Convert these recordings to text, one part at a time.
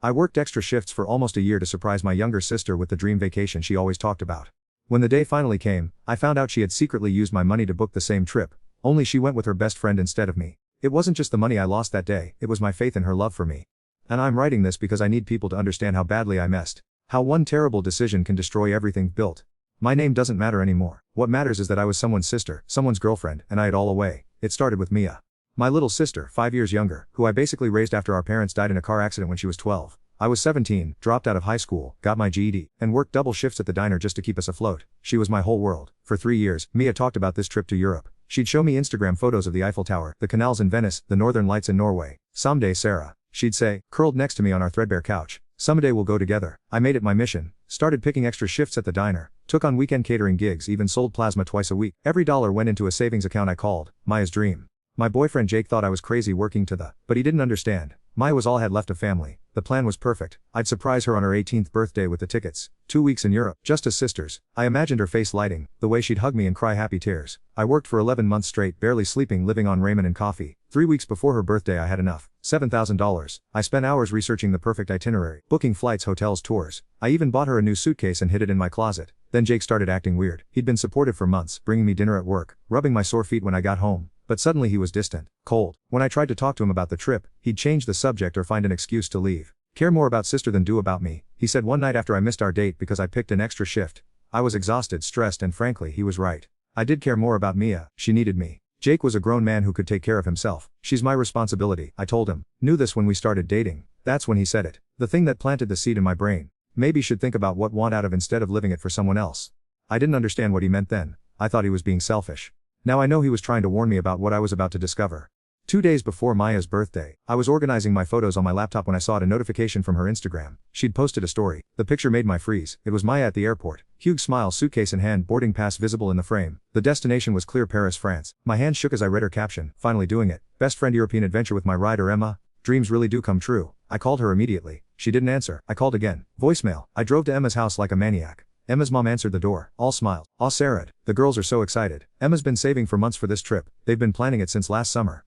I worked extra shifts for almost a year to surprise my younger sister with the dream vacation she always talked about. When the day finally came, I found out she had secretly used my money to book the same trip, only she went with her best friend instead of me. It wasn't just the money I lost that day, it was my faith in her love for me. And I'm writing this because I need people to understand how badly I messed. How one terrible decision can destroy everything built. My name doesn't matter anymore. What matters is that I was someone's sister, someone's girlfriend, and I had all away. It started with Mia. My little sister, 5 years younger, who I basically raised after our parents died in a car accident when she was 12. I was 17, dropped out of high school, got my GED, and worked double shifts at the diner just to keep us afloat. She was my whole world. For 3 years, Mia talked about this trip to Europe. She'd show me Instagram photos of the Eiffel Tower, the canals in Venice, the northern lights in Norway. Someday, Sarah, she'd say, curled next to me on our threadbare couch. Someday we'll go together. I made it my mission. Started picking extra shifts at the diner. Took on weekend catering gigs, even sold plasma twice a week. Every dollar went into a savings account I called Maya's dream. My boyfriend Jake thought I was crazy working but he didn't understand. Maya was all I had left of family. The plan was perfect. I'd surprise her on her 18th birthday with the tickets. 2 weeks in Europe, just as sisters. I imagined her face lighting, the way she'd hug me and cry happy tears. I worked for 11 months straight, barely sleeping, living on ramen and coffee. 3 weeks before her birthday I had enough. $7,000. I spent hours researching the perfect itinerary, booking flights, hotels, tours. I even bought her a new suitcase and hid it in my closet. Then Jake started acting weird. He'd been supportive for months, bringing me dinner at work, rubbing my sore feet when I got home. But suddenly he was distant, cold. When I tried to talk to him about the trip, he'd change the subject or find an excuse to leave. Care more about sister than do about me, he said one night after I missed our date because I picked an extra shift. I was exhausted, stressed, and frankly, he was right. I did care more about Mia. She needed me. Jake was a grown man who could take care of himself. She's my responsibility, I told him. Knew this when we started dating. That's when he said it. The thing that planted the seed in my brain. Maybe should think about what want out of instead of living it for someone else. I didn't understand what he meant then. I thought he was being selfish. Now I know he was trying to warn me about what I was about to discover. 2 days before Maya's birthday, I was organizing my photos on my laptop when I saw a notification from her Instagram. She'd posted a story. The picture made my freeze. It was Maya at the airport. Huge smile, suitcase in hand, boarding pass visible in the frame. The destination was clear, Paris, France. My hand shook as I read her caption. Finally doing it. Best friend European adventure with my rider Emma. Dreams really do come true. I called her immediately. She didn't answer. I called again. Voicemail. I drove to Emma's house like a maniac. Emma's mom answered the door, all smiled. Aw Sarah, the girls are so excited. Emma's been saving for months for this trip. They've been planning it since last summer.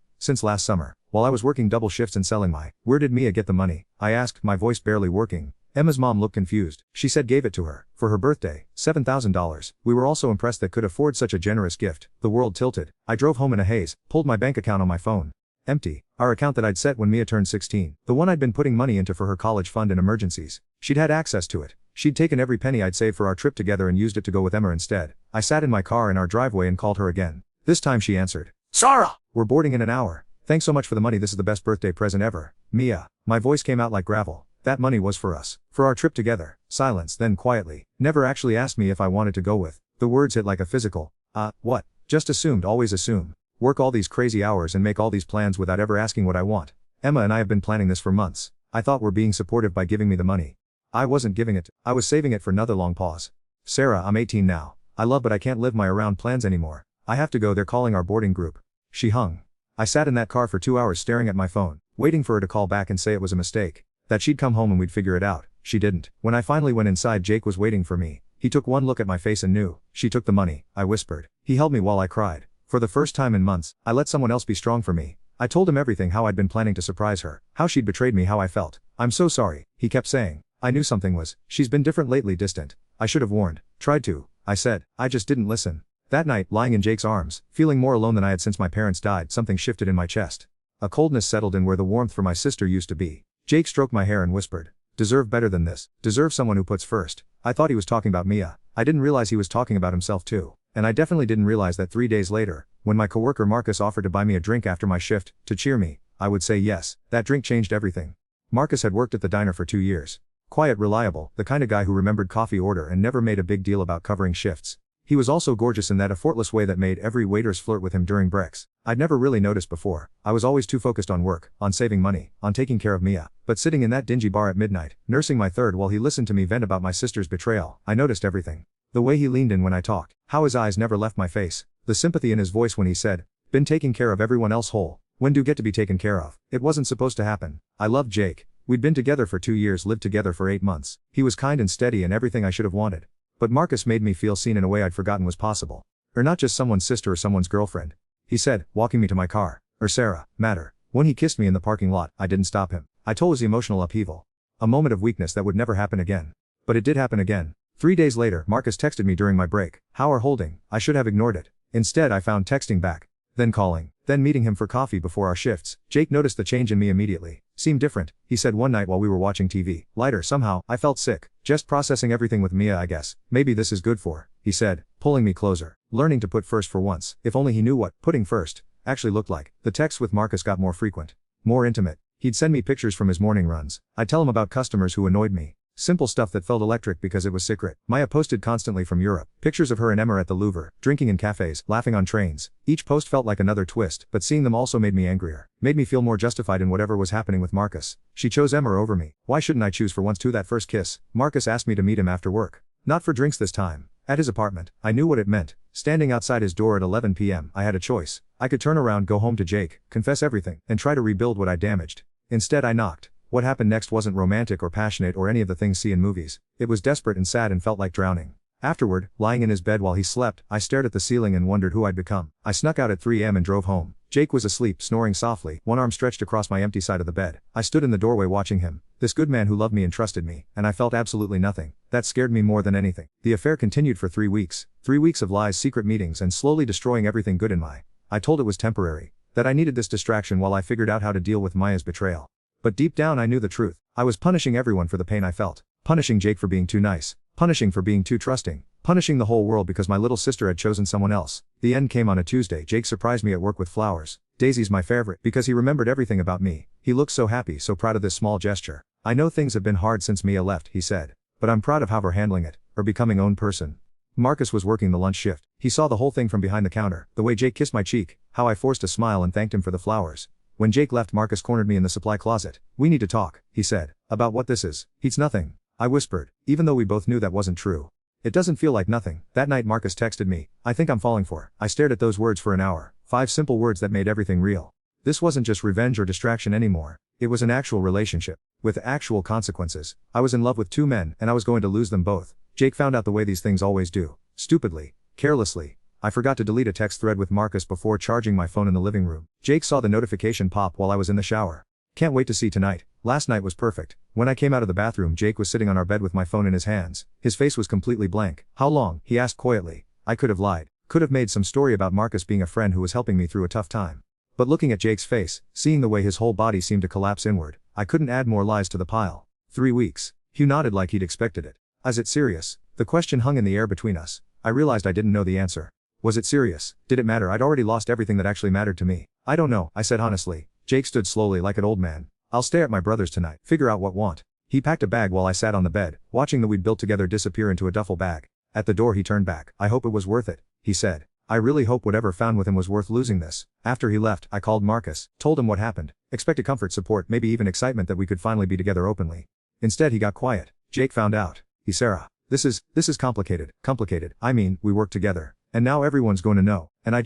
While I was working double shifts and selling Where did Mia get the money? I asked, my voice barely working. Emma's mom looked confused. She said gave it to her. For her birthday, $7,000. We were all so impressed that could afford such a generous gift. The world tilted. I drove home in a haze, pulled my bank account on my phone. Empty. Our account that I'd set when Mia turned 16. The one I'd been putting money into for her college fund in emergencies. She'd had access to it. She'd taken every penny I'd saved for our trip together and used it to go with Emma instead. I sat in my car in our driveway and called her again. This time she answered. Sarah! We're boarding in an hour. Thanks so much for the money, this is the best birthday present ever. Mia. My voice came out like gravel. That money was for us. For our trip together. Silence, then quietly. Never actually asked me if I wanted to go with. The words hit like a physical. What? Just assumed, always assume. Work all these crazy hours and make all these plans without ever asking what I want. Emma and I have been planning this for months. I thought we're being supportive by giving me the money. I wasn't giving it. I was saving it for another long pause. Sarah, I'm 18 now. I love but I can't live my around plans anymore. I have to go, they're calling our boarding group. She hung. I sat in that car for 2 hours staring at my phone, waiting for her to call back and say it was a mistake. That she'd come home and we'd figure it out. She didn't. When I finally went inside, Jake was waiting for me. He took one look at my face and knew. She took the money, I whispered. He held me while I cried. For the first time in months, I let someone else be strong for me. I told him everything, how I'd been planning to surprise her, how she'd betrayed me, how I felt. I'm so sorry, he kept saying. I knew something was. She's been different lately, distant. I should have warned. Tried to. I said. I just didn't listen. That night, lying in Jake's arms, feeling more alone than I had since my parents died, something shifted in my chest. A coldness settled in where the warmth for my sister used to be. Jake stroked my hair and whispered. Deserve better than this. Deserve someone who puts first. I thought he was talking about Mia. I didn't realize he was talking about himself too. And I definitely didn't realize that 3 days later, when my coworker Marcus offered to buy me a drink after my shift, to cheer me, I would say yes. That drink changed everything. Marcus had worked at the diner for 2 years. Quiet, reliable, the kind of guy who remembered coffee order and never made a big deal about covering shifts. He was also gorgeous in that effortless way that made every waiters flirt with him during breaks. I'd never really noticed before. I was always too focused on work, on saving money, on taking care of Mia. But sitting in that dingy bar at midnight, nursing my third while he listened to me vent about my sister's betrayal, I noticed everything. The way he leaned in when I talked, how his eyes never left my face, the sympathy in his voice when he said, been taking care of everyone else whole. When do you get to be taken care of? It wasn't supposed to happen. I loved Jake. We'd been together for 2 years, lived together for 8 months. He was kind and steady and everything I should have wanted. But Marcus made me feel seen in a way I'd forgotten was possible. Or not just someone's sister or someone's girlfriend. He said, walking me to my car. Or Sarah, matter. When he kissed me in the parking lot, I didn't stop him. I told his emotional upheaval. A moment of weakness that would never happen again. But it did happen again. 3 days later, Marcus texted me during my break. How are holding? I should have ignored it. Instead, I found texting back. Then calling. Then meeting him for coffee before our shifts. Jake noticed the change in me immediately. Seemed different, he said one night while we were watching TV. Lighter somehow, I felt sick. Just processing everything with Mia, I guess. Maybe this is good for, he said, pulling me closer. Learning to put first for once. If only he knew what putting first actually looked like. The texts with Marcus got more frequent. More intimate. He'd send me pictures from his morning runs. I'd tell him about customers who annoyed me. Simple stuff that felt electric because it was secret. Maya posted constantly from Europe. Pictures of her and Emma at the Louvre, drinking in cafes, laughing on trains. Each post felt like another twist, but seeing them also made me angrier. Made me feel more justified in whatever was happening with Marcus. She chose Emma over me. Why shouldn't I choose for once too? That first kiss. Marcus asked me to meet him after work. Not for drinks this time. At his apartment. I knew what it meant. Standing outside his door at 11 p.m., I had a choice. I could turn around, go home to Jake, confess everything, and try to rebuild what I damaged. Instead I knocked. What happened next wasn't romantic or passionate or any of the things seen in movies. It was desperate and sad and felt like drowning. Afterward, lying in his bed while he slept, I stared at the ceiling and wondered who I'd become. I snuck out at 3 a.m. and drove home. Jake was asleep, snoring softly, one arm stretched across my empty side of the bed. I stood in the doorway watching him, this good man who loved me and trusted me, and I felt absolutely nothing. That scared me more than anything. The affair continued for 3 weeks. 3 weeks of lies, secret meetings, and slowly destroying everything good in my. I told it was temporary. That I needed this distraction while I figured out how to deal with Maya's betrayal. But deep down I knew the truth. I was punishing everyone for the pain I felt. Punishing Jake for being too nice. Punishing for being too trusting. Punishing the whole world because my little sister had chosen someone else. The end came on a Tuesday. Jake surprised me at work with flowers. Daisy's my favorite because he remembered everything about me. He looked so happy, so proud of this small gesture. I know things have been hard since Mia left, he said. But I'm proud of how we're handling it. Or becoming own person. Marcus was working the lunch shift. He saw the whole thing from behind the counter. The way Jake kissed my cheek. How I forced a smile and thanked him for the flowers. When Jake left, Marcus cornered me in the supply closet. We need to talk, he said. About what this is. It's nothing. I whispered, even though we both knew that wasn't true. It doesn't feel like nothing. That night Marcus texted me, I think I'm falling for. I stared at those words for an hour. 5 simple words that made everything real. This wasn't just revenge or distraction anymore. It was an actual relationship. With actual consequences. I was in love with 2 men, and I was going to lose them both. Jake found out the way these things always do. Stupidly. Carelessly. I forgot to delete a text thread with Marcus before charging my phone in the living room. Jake saw the notification pop while I was in the shower. Can't wait to see tonight. Last night was perfect. When I came out of the bathroom, Jake was sitting on our bed with my phone in his hands. His face was completely blank. How long? He asked quietly. I could have lied. Could have made some story about Marcus being a friend who was helping me through a tough time. But looking at Jake's face, seeing the way his whole body seemed to collapse inward, I couldn't add more lies to the pile. 3 weeks. Hugh nodded like he'd expected it. Is it serious? The question hung in the air between us. I realized I didn't know the answer. Was it serious? Did it matter? I'd already lost everything that actually mattered to me. I don't know, I said honestly. Jake stood slowly like an old man. I'll stay at my brother's tonight. Figure out what want. He packed a bag while I sat on the bed, watching the we'd built together disappear into a duffel bag. At the door he turned back. I hope it was worth it, he said. I really hope whatever found with him was worth losing this. After he left, I called Marcus, told him what happened. Expected comfort, support, maybe even excitement that we could finally be together openly. Instead he got quiet. Jake found out. Sarah. This is complicated. Complicated. I mean, we worked together. And now everyone's going to know. And I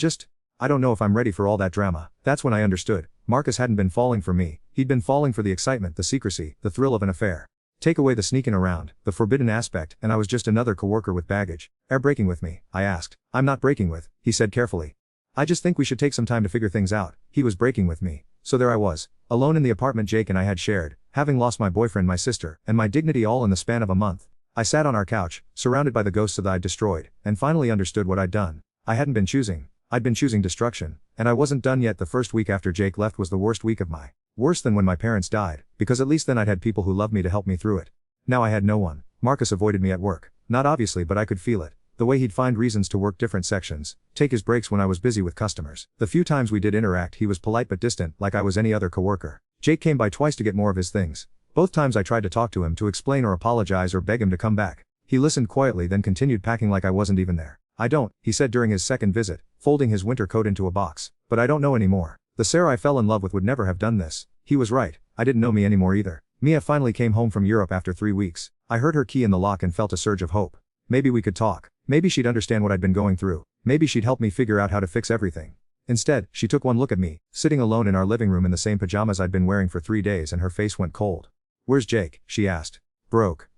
don't know if I'm ready for all that drama. That's when I understood. Marcus hadn't been falling for me. He'd been falling for the excitement, the secrecy, the thrill of an affair. Take away the sneaking around, the forbidden aspect, and I was just another coworker with baggage. Are breaking with me? I asked. I'm not breaking with, he said carefully. I just think we should take some time to figure things out. He was breaking with me. So there I was, alone in the apartment Jake and I had shared, having lost my boyfriend, my sister, and my dignity all in the span of a month. I sat on our couch, surrounded by the ghosts that I'd destroyed, and finally understood what I'd done. I hadn't been choosing. I'd been choosing destruction. And I wasn't done yet. The first week after Jake left was the worst week of my. Worse than when my parents died, because at least then I'd had people who loved me to help me through it. Now I had no one. Marcus avoided me at work. Not obviously, but I could feel it. The way he'd find reasons to work different sections, take his breaks when I was busy with customers. The few times we did interact, he was polite but distant, like I was any other coworker. Jake came by twice to get more of his things. Both times I tried to talk to him, to explain or apologize or beg him to come back. He listened quietly, then continued packing like I wasn't even there. I don't, he said during his second visit, folding his winter coat into a box. But I don't know anymore. The Sarah I fell in love with would never have done this. He was right. I didn't know me anymore either. Mia finally came home from Europe after 3 weeks. I heard her key in the lock and felt a surge of hope. Maybe we could talk. Maybe she'd understand what I'd been going through. Maybe she'd help me figure out how to fix everything. Instead, she took one look at me, sitting alone in our living room in the same pajamas I'd been wearing for 3 days, and her face went cold. Where's Jake? She asked. Broke,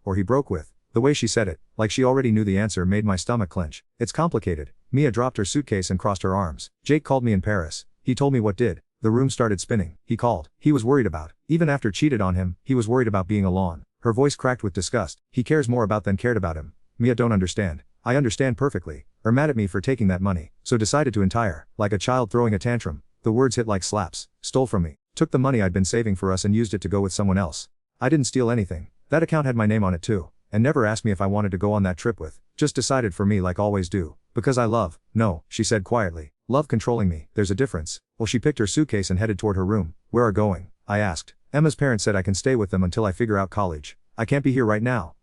or he broke with. The way she said it, like she already knew the answer, made my stomach clench. It's complicated. Mia dropped her suitcase and crossed her arms. Jake called me in Paris. He told me what did. The room started spinning. He called. He was worried about. Even after cheated on him, he was worried about being alone. Her voice cracked with disgust. He cares more about than cared about him. Mia don't understand. I understand perfectly. Are mad at me for taking that money. So decided to entire. Like a child throwing a tantrum. The words hit like slaps. Stole from me. Took the money I'd been saving for us and used it to go with someone else. I didn't steal anything. That account had my name on it too. And never asked me if I wanted to go on that trip with. Just decided for me like always do. Because I love. No, she said quietly. Love controlling me. There's a difference. Well, she picked her suitcase and headed toward her room. Where are going? I asked. Emma's parents said I can stay with them until I figure out college. I can't be here right now,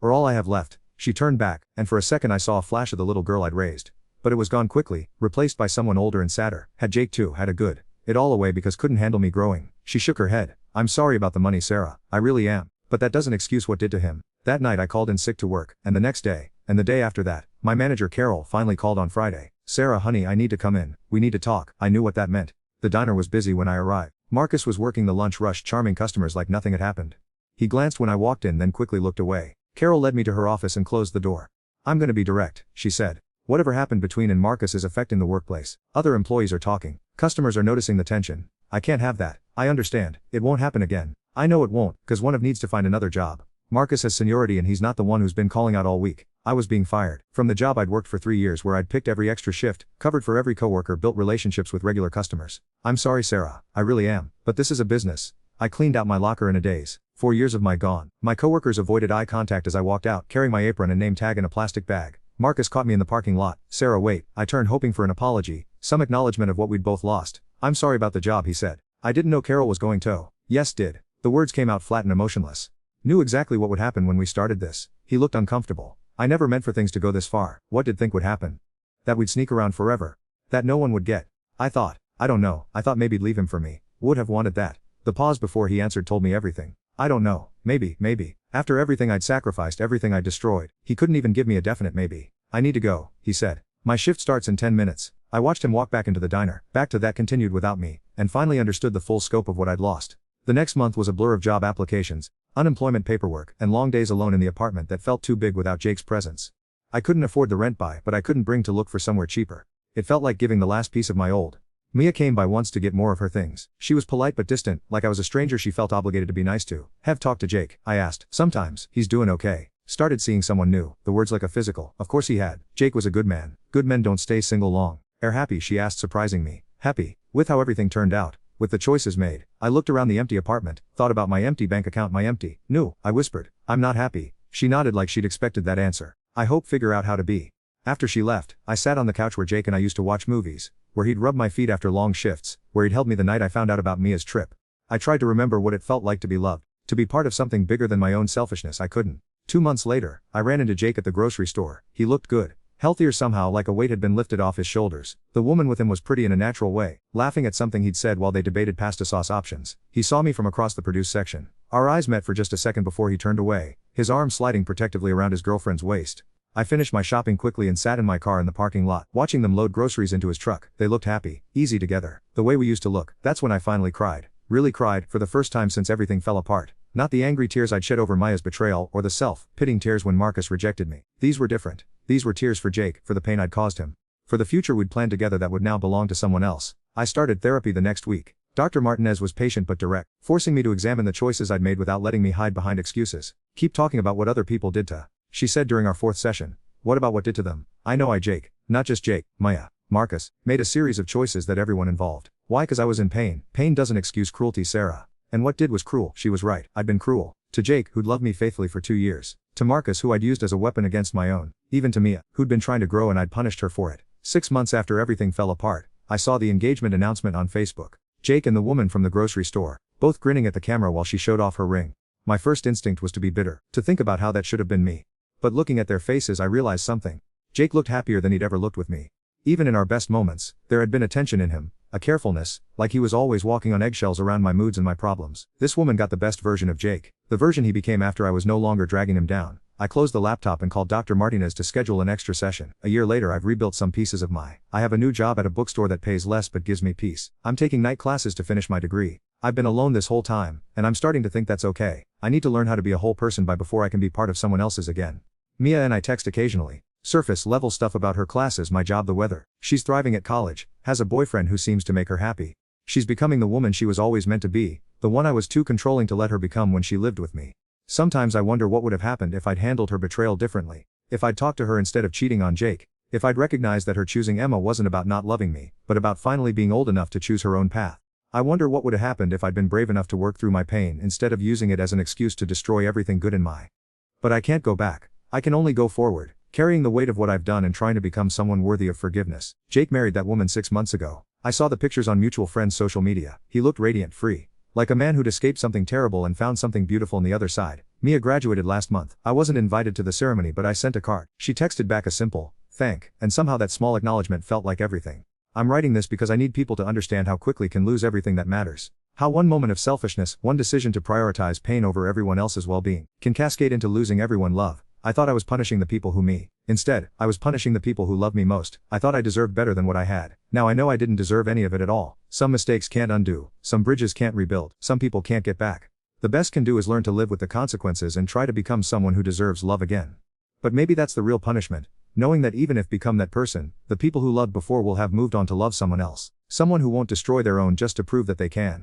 or all I have left. She turned back, and for a second I saw a flash of the little girl I'd raised. But it was gone quickly, replaced by someone older and sadder. Had Jake too had a good it all away because couldn't handle me growing. She shook her head. I'm sorry about the money, Sarah. I really am. But that doesn't excuse what did to him. That night I called in sick to work, and the next day, and the day after that, my manager Carol finally called on Friday. Sarah honey, I need to come in. We need to talk. I knew what that meant. The diner was busy when I arrived. Marcus was working the lunch rush charming customers like nothing had happened. He glanced when I walked in then quickly looked away. Carol led me to her office and closed the door. I'm gonna be direct, she said. Whatever happened between and Marcus is affecting the workplace. Other employees are talking. Customers are noticing the tension. I can't have that. I understand. It won't happen again. I know it won't, cause one of needs to find another job. Marcus has seniority and he's not the one who's been calling out all week. I was being fired from the job I'd worked for 3 years where I'd picked every extra shift, covered for every coworker, built relationships with regular customers. I'm sorry, Sarah. I really am. But this is a business. I cleaned out my locker in a daze. 4 years of my gone. My coworkers avoided eye contact as I walked out, carrying my apron and name tag in a plastic bag. Marcus caught me in the parking lot. Sarah, wait. I turned hoping for an apology, some acknowledgement of what we'd both lost. I'm sorry about the job, he said. I didn't know Carol was going to. Yes, did. The words came out flat and emotionless. Knew exactly what would happen when we started this. He looked uncomfortable. I never meant for things to go this far. What did think would happen? That we'd sneak around forever. That no one would get. I thought. I don't know. I thought maybe he'd leave him for me. Would have wanted that. The pause before he answered told me everything. I don't know. Maybe. After everything I'd sacrificed, everything I'd destroyed, he couldn't even give me a definite maybe. I need to go, he said. My shift starts in 10 minutes. I watched him walk back into the diner. Back to that continued without me, and finally understood the full scope of what I'd lost. The next month was a blur of job applications, unemployment paperwork, and long days alone in the apartment that felt too big without Jake's presence. I couldn't afford the rent but I couldn't bring to look for somewhere cheaper. It felt like giving the last piece of my old. Mia came by once to get more of her things. She was polite but distant, like I was a stranger she felt obligated to be nice to. Have talked to Jake? I asked. Sometimes. He's doing okay. Started seeing someone new. The words like a physical. Of course he had. Jake was a good man. Good men don't stay single long. Are happy? She asked, surprising me. Happy? With how everything turned out. With the choices made. I looked around the empty apartment, thought about my empty bank account, No, I whispered. I'm not happy. She nodded like she'd expected that answer. I hope figure out how to be. After she left, I sat on the couch where Jake and I used to watch movies, where he'd rub my feet after long shifts, where he'd held me the night I found out about Mia's trip. I tried to remember what it felt like to be loved, to be part of something bigger than my own selfishness. I couldn't. 2 months later, I ran into Jake at the grocery store. He looked good. Healthier somehow, like a weight had been lifted off his shoulders. The woman with him was pretty in a natural way, laughing at something he'd said while they debated pasta sauce options. He saw me from across the produce section. Our eyes met for just a second before he turned away, his arm sliding protectively around his girlfriend's waist. I finished my shopping quickly and sat in my car in the parking lot, watching them load groceries into his truck. They looked happy, easy together, the way we used to look. That's when I finally cried. Really cried, for the first time since everything fell apart. Not the angry tears I'd shed over Maya's betrayal or the self-pitying tears when Marcus rejected me. These were different. These were tears for Jake, for the pain I'd caused him. For the future we'd planned together that would now belong to someone else. I started therapy the next week. Dr. Martinez was patient but direct, forcing me to examine the choices I'd made without letting me hide behind excuses. Keep talking about what other people did to. She said during our 4th session. What about what did to them? I know Jake, not just Jake, Maya, Marcus, made a series of choices that everyone involved. Why? Cause I was in pain. Pain doesn't excuse cruelty, Sarah. And what did was cruel. She was right. I'd been cruel. To Jake, who'd loved me faithfully for 2 years. To Marcus, who I'd used as a weapon against my own. Even to Mia, who'd been trying to grow and I'd punished her for it. 6 months after everything fell apart, I saw the engagement announcement on Facebook. Jake and the woman from the grocery store, both grinning at the camera while she showed off her ring. My first instinct was to be bitter, to think about how that should have been me. But looking at their faces I realized something. Jake looked happier than he'd ever looked with me. Even in our best moments, there had been a tension in him, a carefulness, like he was always walking on eggshells around my moods and my problems. This woman got the best version of Jake, the version he became after I was no longer dragging him down. I closed the laptop and called Dr. Martinez to schedule an extra session. A year later I've rebuilt some pieces of I have a new job at a bookstore that pays less but gives me peace. I'm taking night classes to finish my degree. I've been alone this whole time, and I'm starting to think that's okay. I need to learn how to be a whole person before I can be part of someone else's again. Mia and I text occasionally. Surface level stuff about her classes, my job, the weather. She's thriving at college, has a boyfriend who seems to make her happy. She's becoming the woman she was always meant to be, the one I was too controlling to let her become when she lived with me. Sometimes I wonder what would have happened if I'd handled her betrayal differently. If I'd talked to her instead of cheating on Jake. If I'd recognized that her choosing Emma wasn't about not loving me, but about finally being old enough to choose her own path. I wonder what would have happened if I'd been brave enough to work through my pain instead of using it as an excuse to destroy everything good in my. But I can't go back. I can only go forward, carrying the weight of what I've done and trying to become someone worthy of forgiveness. Jake married that woman 6 months ago. I saw the pictures on mutual friends' social media. He looked radiant, free. Like a man who'd escaped something terrible and found something beautiful on the other side. Mia graduated last month. I wasn't invited to the ceremony, but I sent a card. She texted back a simple, thank, and somehow that small acknowledgement felt like everything. I'm writing this because I need people to understand how quickly can lose everything that matters. How one moment of selfishness, one decision to prioritize pain over everyone else's well-being, can cascade into losing everyone love. I thought I was punishing the people who me. Instead, I was punishing the people who loved me most. I thought I deserved better than what I had. Now I know I didn't deserve any of it at all. Some mistakes can't undo. Some bridges can't rebuild. Some people can't get back. The best can do is learn to live with the consequences and try to become someone who deserves love again. But maybe that's the real punishment. Knowing that even if become that person, the people who loved before will have moved on to love someone else. Someone who won't destroy their own just to prove that they can.